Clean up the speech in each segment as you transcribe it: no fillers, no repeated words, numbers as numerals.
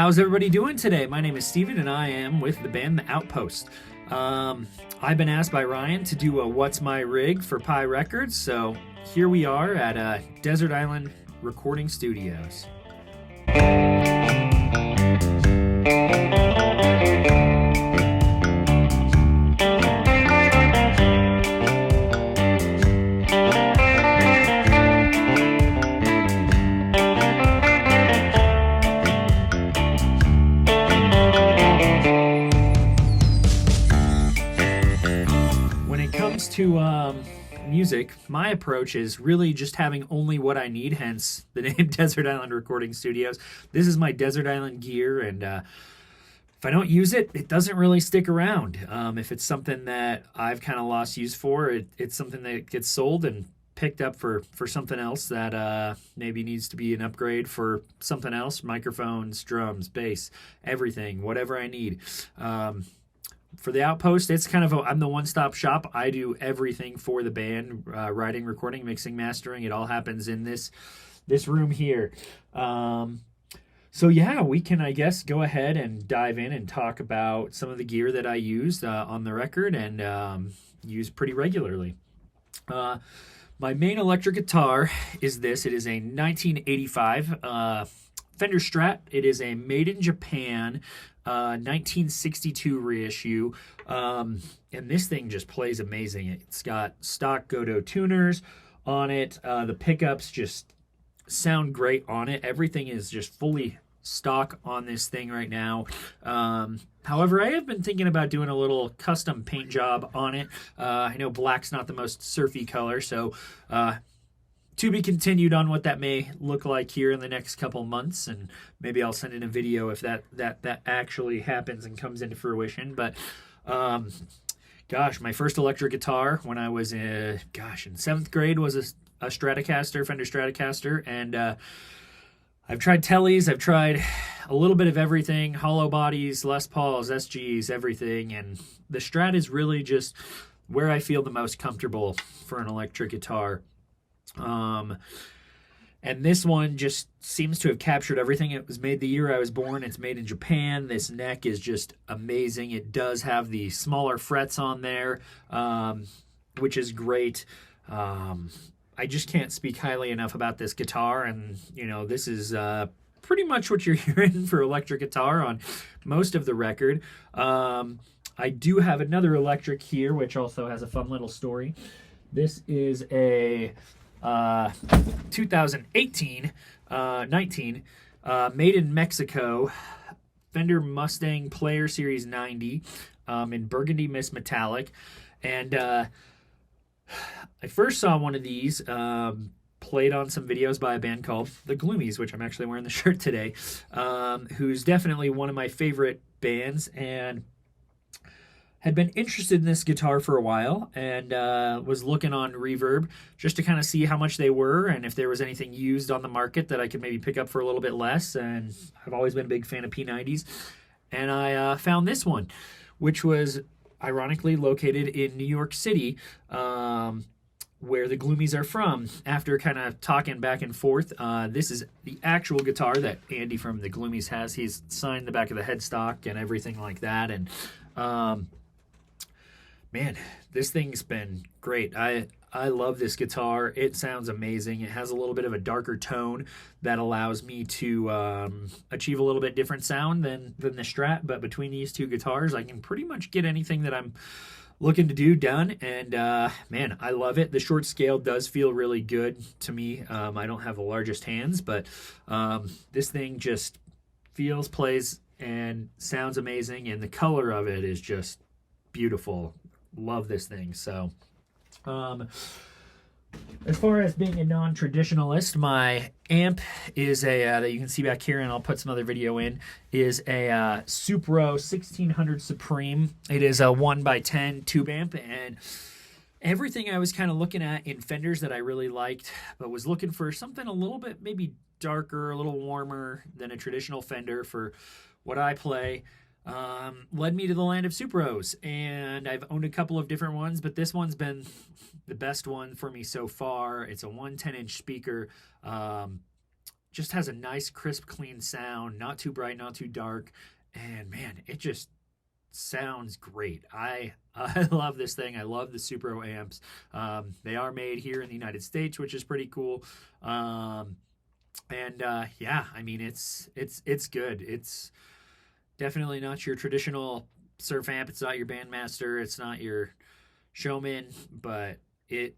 How's everybody doing today? My name is Steven and I am with the band The Outpost. I've been asked by Ryan to do a What's My Rig for Pi Records, so here we are at Desert Island Recording Studios. To music, my approach is really just having only what I need, hence the name Desert Island Recording Studios. This is my Desert Island gear, and if I don't use it, it doesn't really stick around. If it's something that I've kind of lost use for, it's something that gets sold and picked up for something else that maybe needs to be an upgrade for something else, microphones, drums, bass, everything, whatever I need. For the Outpost, it's kind of I'm the one-stop shop. I do everything for the band, writing, recording, mixing, mastering. It all happens in this room here. So yeah, we can, I guess, go ahead and dive in and talk about some of the gear that I used on the record and use pretty regularly. My main electric guitar is this. It is a 1985 Fender Strat. It is a made in Japan 1962 reissue, and this thing just plays amazing. It's got stock Godot tuners on it. The pickups just sound great on it. Everything is just fully stock on this thing right now. However, I have been thinking about doing a little custom paint job on it. I know black's not the most surfy color, so to be continued on what that may look like here in the next couple months, and maybe I'll send in a video if that actually happens and comes into fruition. But gosh, my first electric guitar when I was in 7th grade was a Stratocaster, Fender Stratocaster, and I've tried Tellys, I've tried a little bit of everything, hollow bodies, Les Pauls, SGs, everything, and the Strat is really just where I feel the most comfortable for an electric guitar. And this one just seems to have captured everything. It was made the year I was born. It's made in Japan. This neck is just amazing. It does have the smaller frets on there, which is great. I just can't speak highly enough about this guitar, and this is pretty much what you're hearing for electric guitar on most of the record. I do have another electric here, which also has a fun little story. This is a 2018 19 made in Mexico Fender Mustang Player Series 90 in burgundy mist metallic, and I first saw one of these played on some videos by a band called The Gloomies, which I'm actually wearing the shirt today, who's definitely one of my favorite bands, and had been interested in this guitar for a while, and was looking on Reverb just to kind of see how much they were and if there was anything used on the market that I could maybe pick up for a little bit less. And I've always been a big fan of P90s, and I found this one, which was ironically located in New York City, where the Gloomies are from. After kind of talking back and forth, this is the actual guitar that Andy from the Gloomies has. He's signed the back of the headstock and everything like that, and man, this thing's been great. I love this guitar. It sounds amazing. It has a little bit of a darker tone that allows me to achieve a little bit different sound than the Strat, but between these two guitars, I can pretty much get anything that I'm looking to do done, and man, I love it. The short scale does feel really good to me. I don't have the largest hands, but this thing just feels, plays, and sounds amazing, and the color of it is just beautiful. Love this thing. So as far as being a non-traditionalist, my amp is a that you can see back here, and I'll put some other video in, is a Supro 1600 Supreme. It is a 1x10 tube amp, and everything I was kind of looking at in Fenders that I really liked, but was looking for something a little bit maybe darker, a little warmer than a traditional Fender for what I play, led me to the land of Supros, and I've owned a couple of different ones, but this one's been the best one for me so far. It's a 110-inch speaker. just has a nice, crisp, clean sound, not too bright, not too dark. And man, it just sounds great. I love this thing. I love the Supro amps. They are made here in the United States, which is pretty cool. Yeah, I mean it's good. It's definitely not your traditional surf amp. It's not your bandmaster. It's not your showman, but it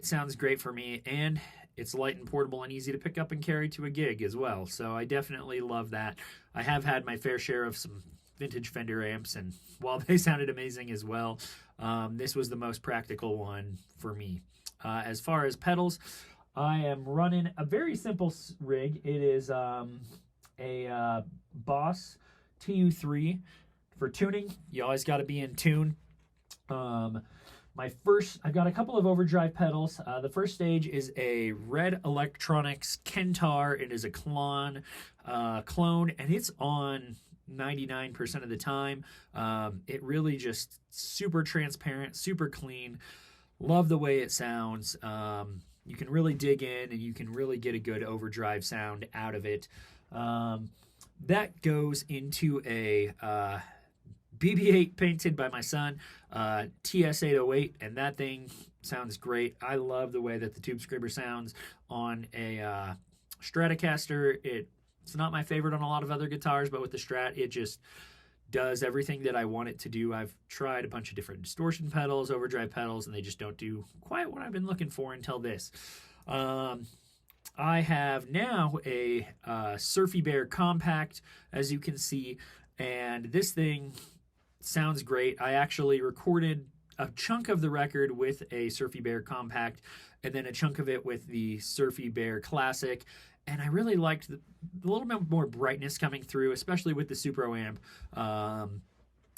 sounds great for me, and it's light and portable and easy to pick up and carry to a gig as well. So I definitely love that. I have had my fair share of some vintage Fender amps, and while they sounded amazing as well, this was the most practical one for me. As far as pedals, I am running a very simple rig. It is a Boss TU3 for tuning. You always got to be in tune. I've got a couple of overdrive pedals. The first stage is a Red Electronics Kentaur. It is a clone, and it's on 99% of the time. It really just super transparent, super clean. Love the way it sounds. You can really dig in, and you can really get a good overdrive sound out of it. That goes into a BB-8 painted by my son, TS-808, and that thing sounds great. I love the way that the Tube Screamer sounds on a Stratocaster. It's not my favorite on a lot of other guitars, but with the Strat, it just does everything that I want it to do. I've tried a bunch of different distortion pedals, overdrive pedals, and they just don't do quite what I've been looking for until this. I have now a Surfy Bear Compact, as you can see, and this thing sounds great. I actually recorded a chunk of the record with a Surfy Bear Compact, and then a chunk of it with the Surfy Bear Classic, and I really liked the little bit more brightness coming through, especially with the Supro amp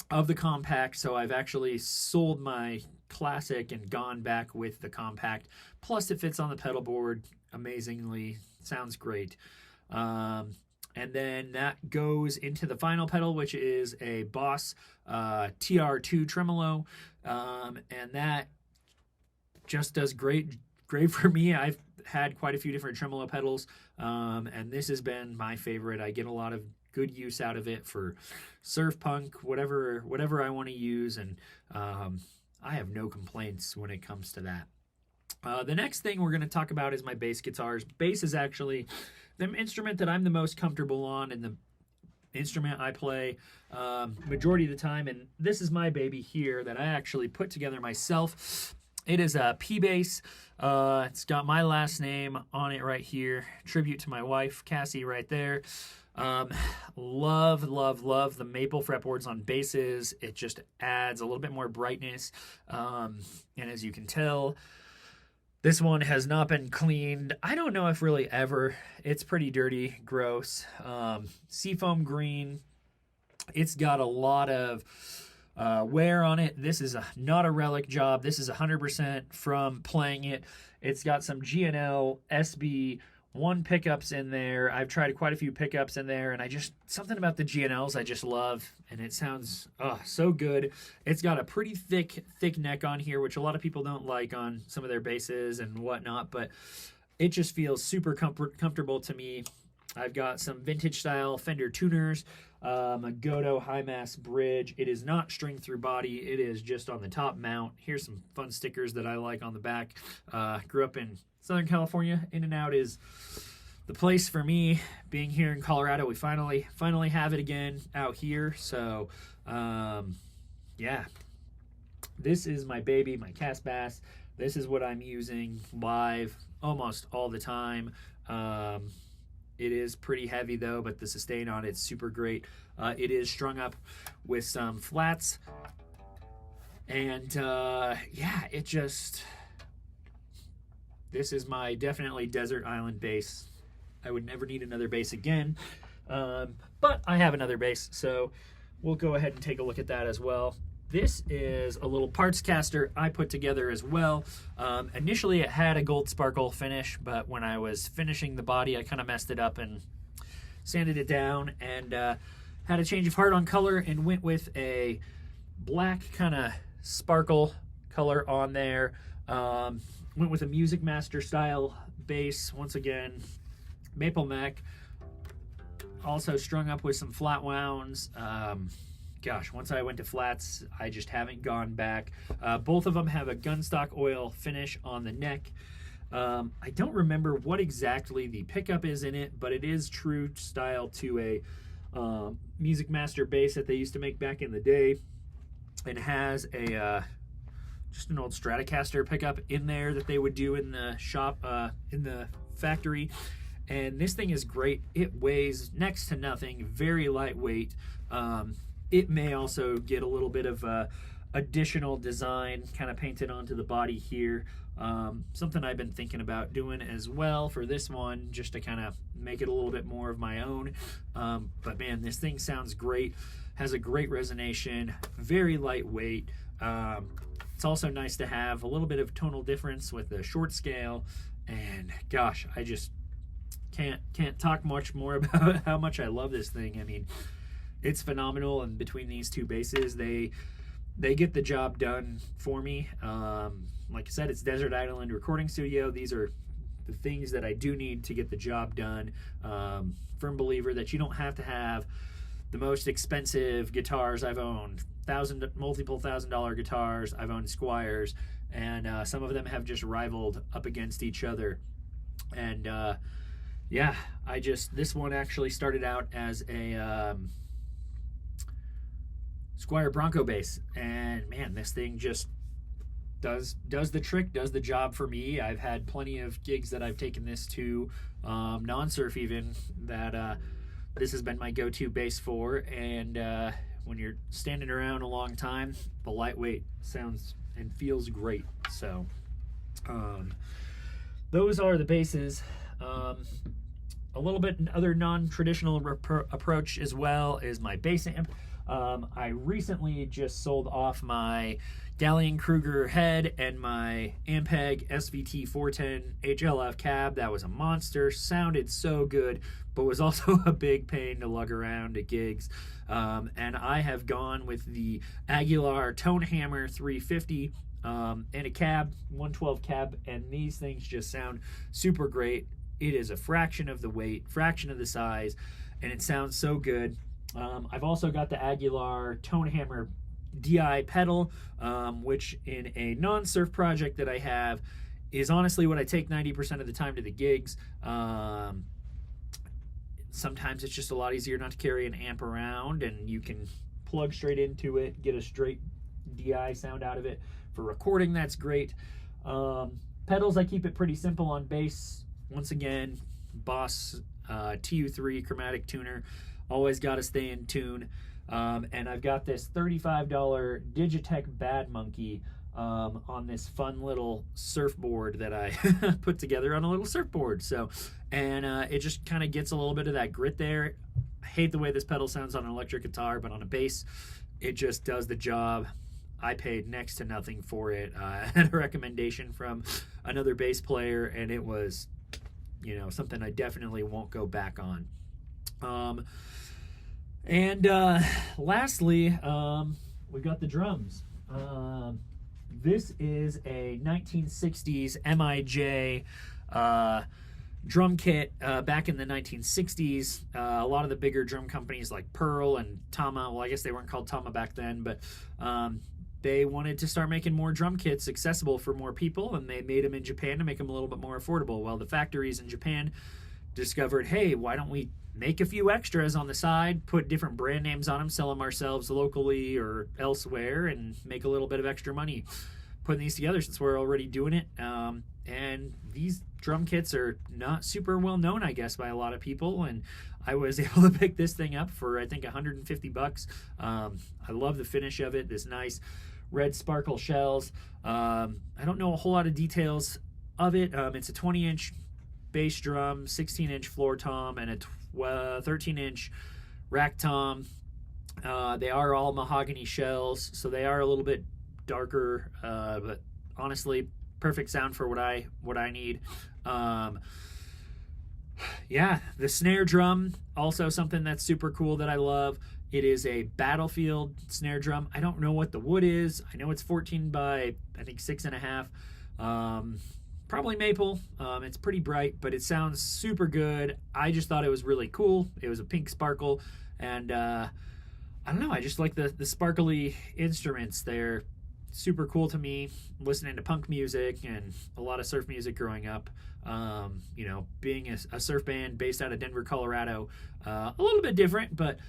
of the Compact. So I've actually sold my Classic and gone back with the Compact. Plus it fits on the pedal board amazingly. Sounds great. And then that goes into the final pedal, which is a Boss TR2 tremolo. And that just does great for me. I've had quite a few different tremolo pedals, and this has been my favorite. I get a lot of good use out of it for surf punk, whatever I want to use, and I have no complaints when it comes to that. The next thing we're going to talk about is my bass guitars. Bass is actually the instrument that I'm the most comfortable on, and the instrument I play majority of the time, and this is my baby here that I actually put together myself. It is a P-Bass. It's got my last name on it right here. Tribute to my wife, Cassie, right there. Love the maple fretboards on basses. It just adds a little bit more brightness. And as you can tell, this one has not been cleaned. I don't know if really ever. It's pretty dirty, gross. Seafoam green. It's got a lot of wear on it. This is not a relic job. This is 100% from playing it. It's got some G&L SB1 pickups in there. I've tried quite a few pickups in there, and something about the G&Ls I just love, and it sounds so good. It's got a pretty thick neck on here, which a lot of people don't like on some of their basses and whatnot, but it just feels super comfortable to me. I've got some vintage style Fender tuners, a Godo high mass bridge. It is not string through body. It is just on the top mount. Here's some fun stickers that I like on the back. Grew up in Southern California. In-N-Out is the place for me. Being here in Colorado, we finally have it again out here. So, yeah. This is my baby, my Cass Bass. This is what I'm using live almost all the time. It is pretty heavy though, but the sustain on it's super great. It is strung up with some flats. And yeah, this is my definitely desert island bass. I would never need another bass again. But I have another bass, so we'll go ahead and take a look at that as well. This is a little parts caster I put together as well. Initially it had a gold sparkle finish, but when I was finishing the body, I kind of messed it up and sanded it down, and had a change of heart on color and went with a black kind of sparkle color on there. Went with a Music Master style bass. Once again, maple neck, also strung up with some flat wounds. Gosh, once I went to flats, I just haven't gone back. Both of them have a gunstock oil finish on the neck. I don't remember what exactly the pickup is in it, but it is true style to a Music Master bass that they used to make back in the day, and has a just an old Stratocaster pickup in there that they would do in the shop, in the factory. And this thing is great. It weighs next to nothing, very lightweight. It may also get a little bit of additional design kind of painted onto the body here. Something I've been thinking about doing as well for this one, just to kind of make it a little bit more of my own. But man, this thing sounds great, has a great resonation, very lightweight. It's also nice to have a little bit of tonal difference with the short scale. And gosh, I just can't talk much more about how much I love this thing. I mean, it's phenomenal, and between these two basses, they get the job done for me. Like I said, it's Desert Island Recording Studio. These are the things that I do need to get the job done. Firm believer that you don't have to have the most expensive guitars I've owned. Multiple $1,000 guitars. I've owned Squiers, and some of them have just rivaled up against each other. And yeah, this one actually started out as a Squier Bronco bass, and man, this thing just does the trick, does the job for me. I've had plenty of gigs that I've taken this to, non-surf even, that this has been my go-to bass for. And when you're standing around a long time, the lightweight sounds and feels great. So those are the basses. A little bit other non-traditional approach as well is my bass amp. I recently just sold off my Galleon Kruger head and my Ampeg SVT 410 HLF cab. That was a monster, sounded so good, but was also a big pain to lug around at gigs. And I have gone with the Aguilar Tonehammer 350 and a cab, 112 cab, and these things just sound super great. It is a fraction of the weight, fraction of the size, and it sounds so good. I've also got the Aguilar Tonehammer DI pedal, which in a non-surf project that I have is honestly what I take 90% of the time to the gigs. Sometimes it's just a lot easier not to carry an amp around, and you can plug straight into it, get a straight DI sound out of it. For recording, that's great. Pedals, I keep it pretty simple on bass. Once again, Boss TU3 chromatic tuner. Always got to stay in tune. And I've got this $35 Digitech Bad Monkey on this fun little surfboard that I put together on a little surfboard. So, and it just kind of gets a little bit of that grit there. I hate the way this pedal sounds on an electric guitar, but on a bass, it just does the job. I paid next to nothing for it. I had a recommendation from another bass player, and it was, something I definitely won't go back on. And lastly, we've got the drums. This is a 1960s MIJ drum kit back in the 1960s. A lot of the bigger drum companies like Pearl and Tama, well, I guess they weren't called Tama back then, but they wanted to start making more drum kits accessible for more people, and they made them in Japan to make them a little bit more affordable. Well, the factories in Japan discovered, hey, why don't we make a few extras on the side, put different brand names on them, sell them ourselves locally or elsewhere, and make a little bit of extra money putting these together since we're already doing it. And these drum kits are not super well known, I guess, by a lot of people, and I was able to pick this thing up for, I think, $150. I love the finish of it, this nice red sparkle shells. I don't know a whole lot of details of it. It's a 20-inch bass drum, 16-inch floor tom, and a 13-inch rack tom. They are all mahogany shells, so they are a little bit darker, but honestly, perfect sound for what I need. Yeah, the snare drum, also something that's super cool that I love. It is a Battlefield snare drum. I don't know what the wood is. I know it's 14 by, I think, 6.5. probably maple. It's pretty bright, but it sounds super good. I just thought it was really cool. It was a pink sparkle, and I don't know, I just like the sparkly instruments. They're super cool to me. Listening to punk music and a lot of surf music growing up. Being a surf band based out of Denver, Colorado, a little bit different, but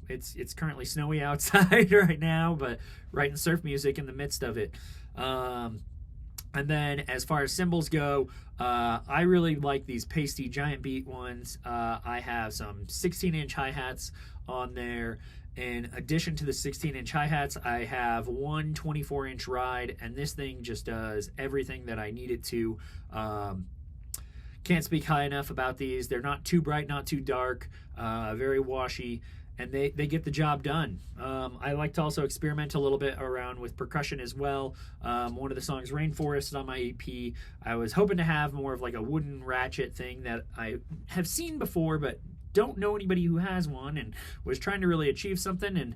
it's currently snowy outside right now, but writing surf music in the midst of it. And then as far as cymbals go, I really like these pasty giant beat ones. I have some 16-inch hi-hats on there. In addition to the 16-inch hi-hats, I have one 24-inch ride, and this thing just does everything that I need it to. Can't speak high enough about these. They're not too bright, not too dark, very washy, and they get the job done. I like to also experiment a little bit around with percussion as well. One of the songs, Rainforest, on my EP, I was hoping to have more of like a wooden ratchet thing that I have seen before, but don't know anybody who has one, and was trying to really achieve something, and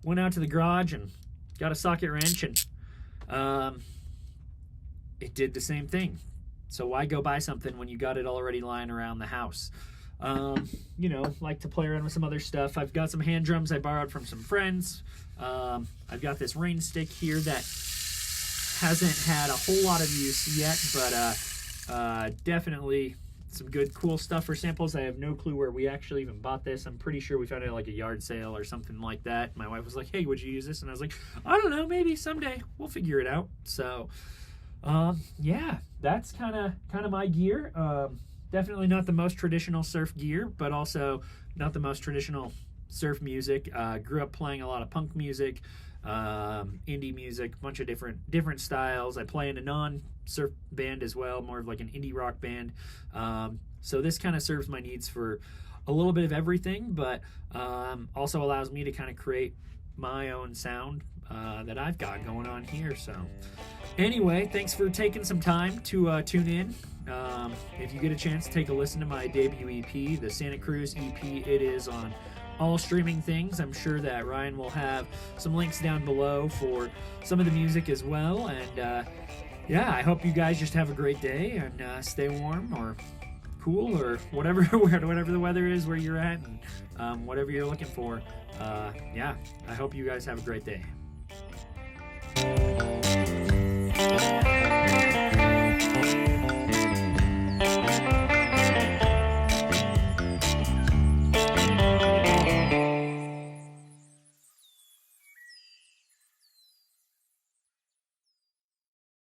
went out to the garage and got a socket wrench, and it did the same thing. So why go buy something when you got it already lying around the house? Like to play around with some other stuff. I've got some hand drums I borrowed from some friends. I've got this rain stick here that hasn't had a whole lot of use yet, but definitely some good cool stuff for samples. I have no clue where we actually even bought this. I'm pretty sure we found it at like a yard sale or something like that. My wife was like, hey, would you use this? And I was like, I don't know, maybe someday we'll figure it out. So yeah, that's kind of my gear. Definitely not the most traditional surf gear, but also not the most traditional surf music. Grew up playing a lot of punk music, indie music, a bunch of different styles. I play in a non-surf band as well, more of like an indie rock band. So this kind of serves my needs for a little bit of everything, but also allows me to kind of create my own sound that I've got going on here. So anyway, thanks for taking some time to tune in. If you get a chance, take a listen to my debut EP, the Santa Cruz EP. It is on all streaming things. I'm sure that Ryan will have some links down below for some of the music as well. And yeah, I hope you guys just have a great day and stay warm or cool or whatever the weather is where you're at, and whatever you're looking for. Yeah, I hope you guys have a great day.